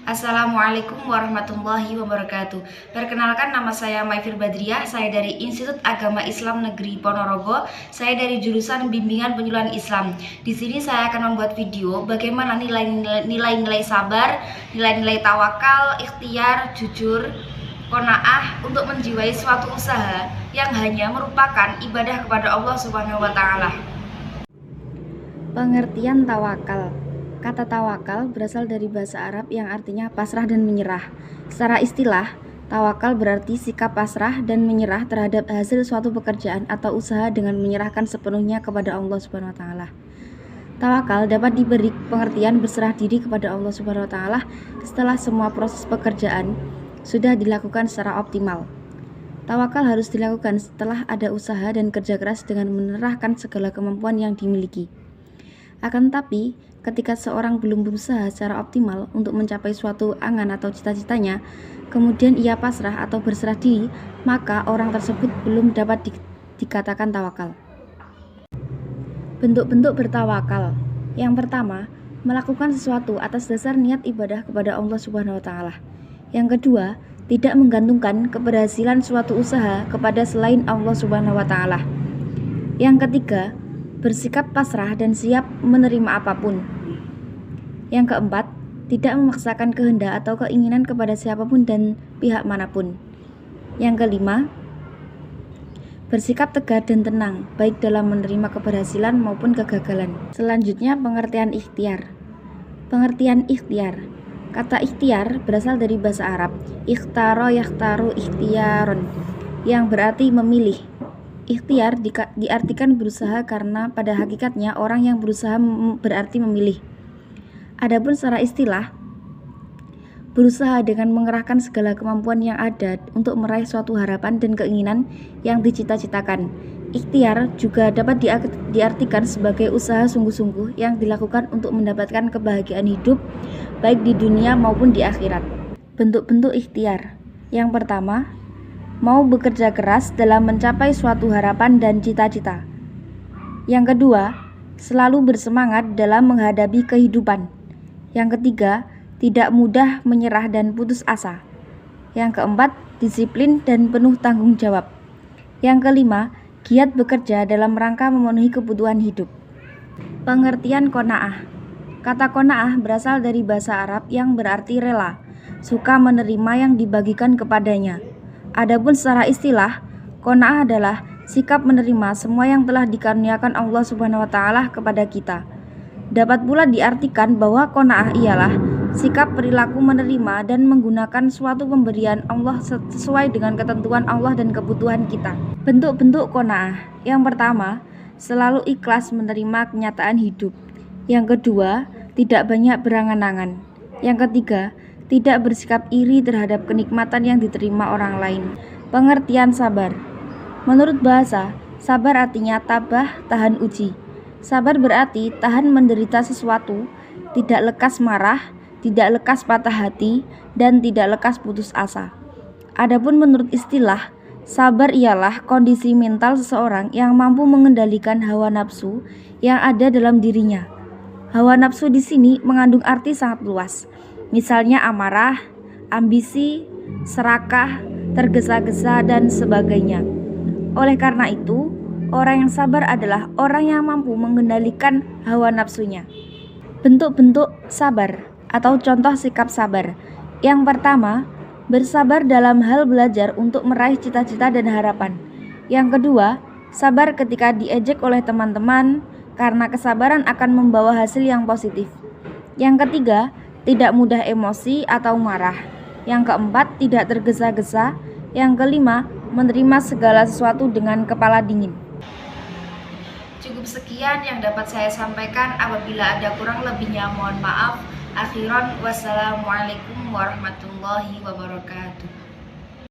Assalamualaikum warahmatullahi wabarakatuh. Perkenalkan, nama saya Maifir Badriah. Saya dari Institut Agama Islam Negeri Ponorogo. Saya dari jurusan Bimbingan Penyuluhan Islam. Di sini saya akan membuat video bagaimana nilai-nilai sabar, nilai-nilai tawakal, ikhtiar, jujur, qanaah untuk menjiwai suatu usaha yang hanya merupakan ibadah kepada Allah Subhanahu wa taala. Pengertian tawakal. Kata tawakal berasal dari bahasa Arab yang artinya pasrah dan menyerah. Secara istilah, tawakal berarti sikap pasrah dan menyerah terhadap hasil suatu pekerjaan atau usaha dengan menyerahkan sepenuhnya kepada Allah Subhanahu wa taala. Tawakal dapat diberi pengertian berserah diri kepada Allah Subhanahu wa taala setelah semua proses pekerjaan sudah dilakukan secara optimal. Tawakal harus dilakukan setelah ada usaha dan kerja keras dengan menyerahkan segala kemampuan yang dimiliki. Akan tetapi, ketika seorang belum berusaha secara optimal untuk mencapai suatu angan atau cita-citanya, kemudian ia pasrah atau berserah diri, maka orang tersebut belum dapat dikatakan tawakal. Bentuk-bentuk bertawakal. Yang pertama, melakukan sesuatu atas dasar niat ibadah kepada Allah Subhanahu wa taala. Yang kedua, tidak menggantungkan keberhasilan suatu usaha kepada selain Allah Subhanahu wa taala. Yang ketiga, bersikap pasrah dan siap menerima apapun. Yang keempat, tidak memaksakan kehendak atau keinginan kepada siapapun dan pihak manapun. Yang kelima, bersikap tegar dan tenang, baik dalam menerima keberhasilan maupun kegagalan. Selanjutnya, pengertian ikhtiar. Pengertian ikhtiar. Kata ikhtiar berasal dari bahasa Arab ikhtaro yakhtaru ikhtiaron, yang berarti memilih. Ikhtiar diartikan berusaha karena pada hakikatnya orang yang berusaha berarti memilih. Adapun secara istilah, berusaha dengan mengerahkan segala kemampuan yang ada untuk meraih suatu harapan dan keinginan yang dicita-citakan. Ikhtiar juga dapat diartikan sebagai usaha sungguh-sungguh yang dilakukan untuk mendapatkan kebahagiaan hidup baik di dunia maupun di akhirat. Bentuk-bentuk ikhtiar. Yang pertama, mau bekerja keras dalam mencapai suatu harapan dan cita-cita. Yang kedua, selalu bersemangat dalam menghadapi kehidupan. Yang ketiga, tidak mudah menyerah dan putus asa. Yang keempat, disiplin dan penuh tanggung jawab. Yang kelima, giat bekerja dalam rangka memenuhi kebutuhan hidup. Pengertian qanaah. Kata qanaah berasal dari bahasa Arab yang berarti rela, suka menerima yang dibagikan kepadanya. Adapun secara istilah, qanaah adalah sikap menerima semua yang telah dikaruniakan Allah Subhanahu wa taala kepada kita. Dapat pula diartikan bahwa qanaah ialah sikap perilaku menerima dan menggunakan suatu pemberian Allah sesuai dengan ketentuan Allah dan kebutuhan kita. Bentuk-bentuk qanaah. Yang pertama, selalu ikhlas menerima kenyataan hidup. Yang kedua, tidak banyak berangan-angan. Yang ketiga, tidak bersikap iri terhadap kenikmatan yang diterima orang lain. Pengertian sabar. Menurut bahasa, sabar artinya tabah, tahan uji. Sabar berarti tahan menderita sesuatu, tidak lekas marah, tidak lekas patah hati, dan tidak lekas putus asa. Adapun menurut istilah, sabar ialah kondisi mental seseorang yang mampu mengendalikan hawa nafsu yang ada dalam dirinya. Hawa nafsu di sini mengandung arti sangat luas. Misalnya amarah, ambisi, serakah, tergesa-gesa, dan sebagainya. Oleh karena itu, orang yang sabar adalah orang yang mampu mengendalikan hawa nafsunya. Bentuk-bentuk sabar atau contoh sikap sabar. Yang pertama, bersabar dalam hal belajar untuk meraih cita-cita dan harapan. Yang kedua, sabar ketika diejek oleh teman-teman karena kesabaran akan membawa hasil yang positif. Yang ketiga, tidak mudah emosi atau marah. Yang keempat, tidak tergesa-gesa. Yang kelima, menerima segala sesuatu dengan kepala dingin. Cukup sekian yang dapat saya sampaikan. Apabila ada kurang lebihnya mohon maaf. Akhiran, wassalamualaikum warahmatullahi wabarakatuh.